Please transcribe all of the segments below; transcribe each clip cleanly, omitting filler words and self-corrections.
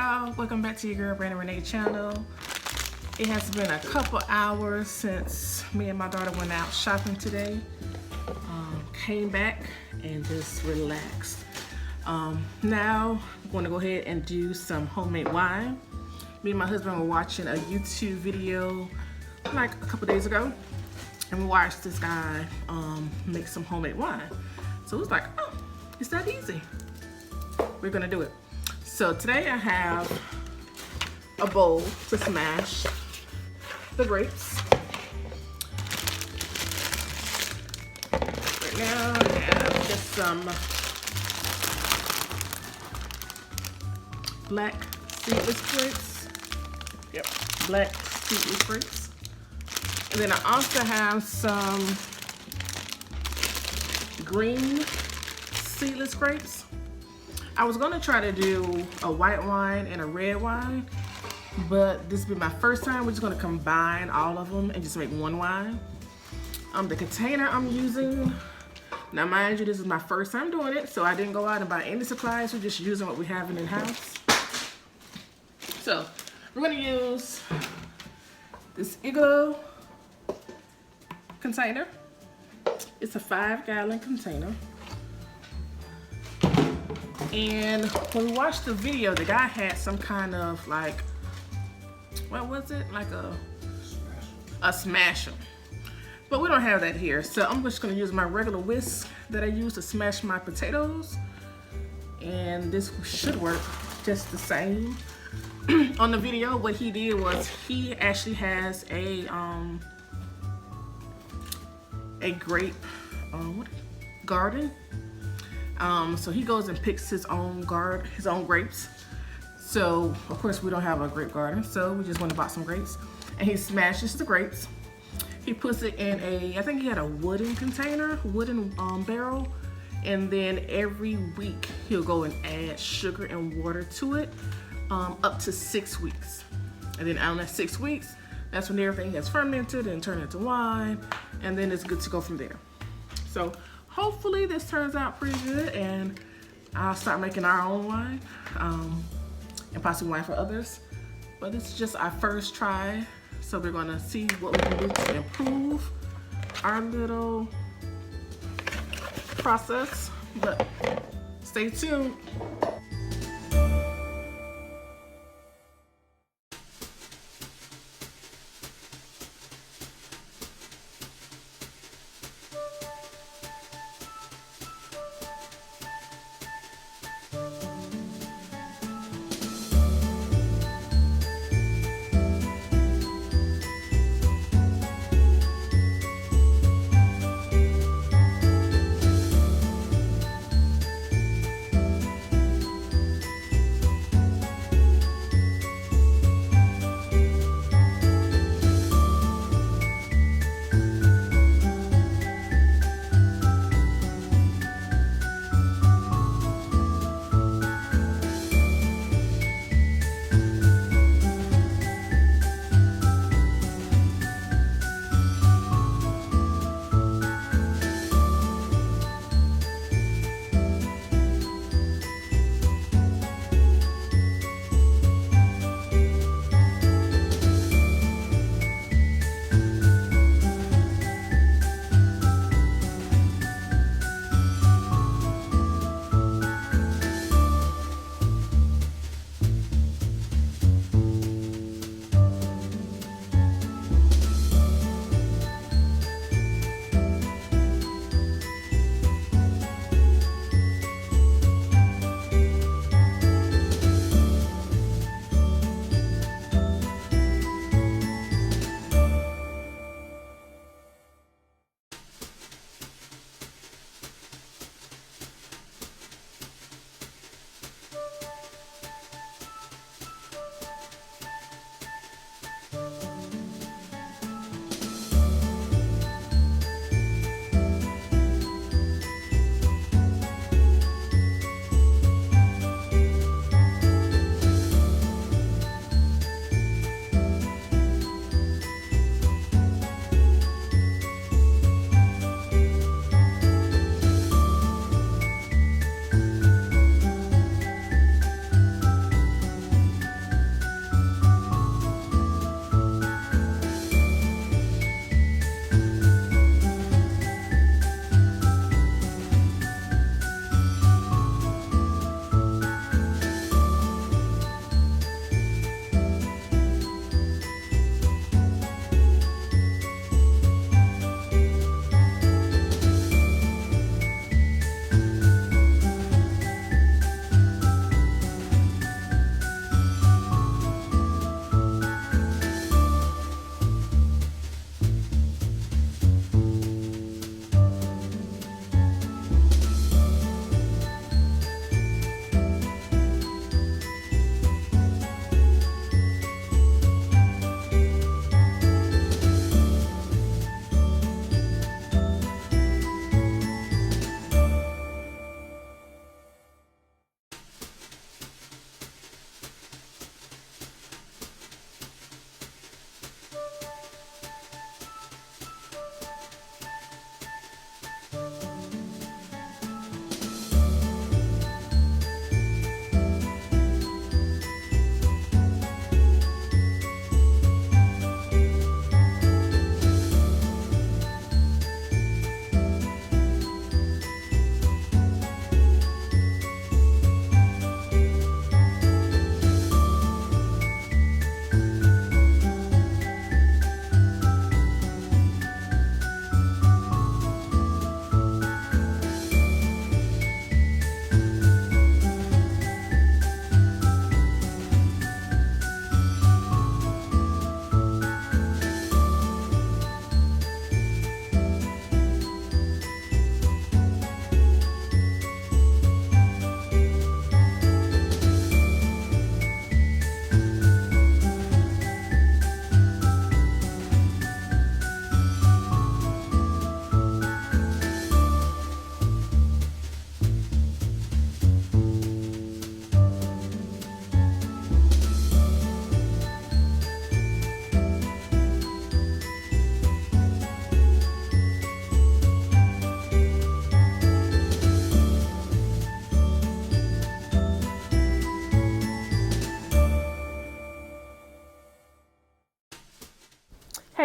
y'all, welcome back to your girl Brandon Renee channel. It has been a couple hours since me and my daughter went out shopping today. Came back and just relaxed. Now I'm going to go ahead and do some homemade wine. Me and my husband were watching a YouTube video like a couple days ago, and we watched this guy make some homemade wine. So it was like, oh, it's that easy. We're gonna do it. So today I have a bowl to smash the grapes. Right now I have just some black seedless grapes. Yep, black seedless grapes. And then I also have some green seedless grapes. I was gonna try to do a white wine and a red wine, but this will be my first time. We're just gonna combine all of them and just make one wine. The container I'm using, now mind you, this is my first time doing it, so I didn't go out and buy any supplies. We're just using what we have in house. So we're gonna use this Igloo container. It's a 5-gallon container. And when we watched the video, the guy had some kind of like, what was it? Like a smasher. But we don't have that here. So I'm just gonna use my regular whisk that I use to smash my potatoes. And this should work just the same. On the video, what he did was he actually has a grape garden. So he goes and picks his own grapes. So of course we don't have a grape garden, so we just went and bought some grapes. And he smashes the grapes. He puts it in I think he had a wooden container, wooden barrel. And then every week he'll go and add sugar and water to it, up to 6 weeks. And then on that 6 weeks, that's when everything has fermented and turned into wine. And then it's good to go from there. So hopefully this turns out pretty good, and I'll start making our own wine, and possibly wine for others. But this is just our first try, so we're gonna see what we can do to improve our little process, but stay tuned.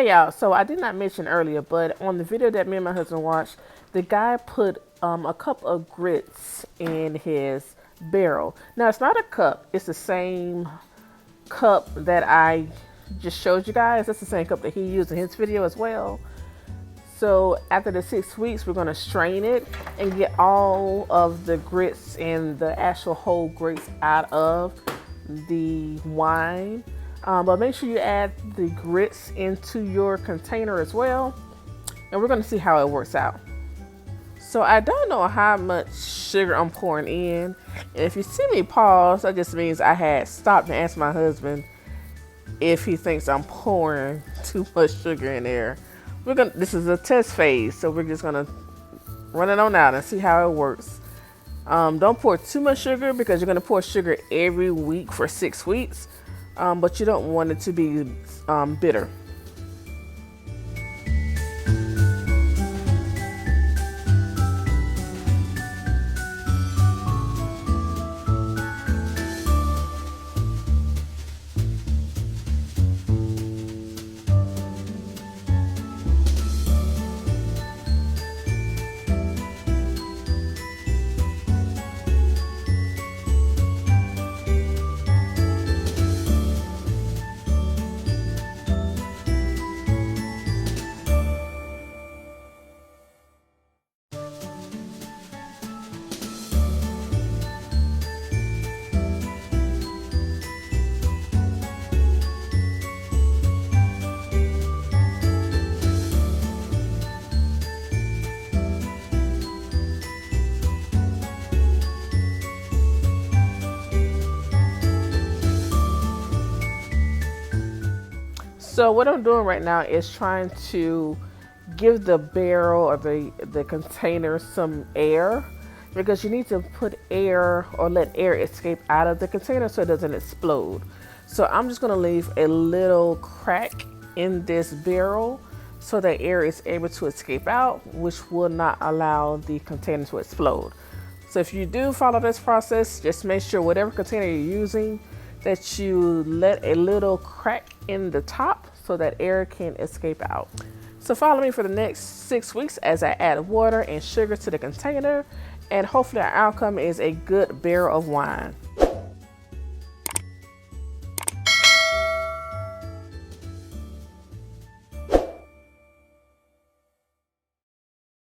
Hey y'all, so I did not mention earlier, but on the video that me and my husband watched, the guy put a cup of grits in his barrel. Now it's not a cup, it's the same cup that I just showed you guys. That's the same cup that he used in his video as well. So after the 6 weeks, we're gonna strain it and get all of the grits and the actual whole grapes out of the wine. But make sure you add the grits into your container as well. And we're gonna see how it works out. So I don't know how much sugar I'm pouring in. And if you see me pause, that just means I had stopped and asked my husband if he thinks I'm pouring too much sugar in there. This is a test phase, so we're just gonna run it on out and see how it works. Don't pour too much sugar because you're gonna pour sugar every week for 6 weeks. But you don't want it to be bitter. So what I'm doing right now is trying to give the barrel or the container some air, because you need to put air or let air escape out of the container so it doesn't explode. So I'm just going to leave a little crack in this barrel so that air is able to escape out, which will not allow the container to explode. So if you do follow this process, just make sure whatever container you're using that you let a little crack in the top so that air can escape out. So follow me for the next 6 weeks as I add water and sugar to the container, and hopefully our outcome is a good barrel of wine.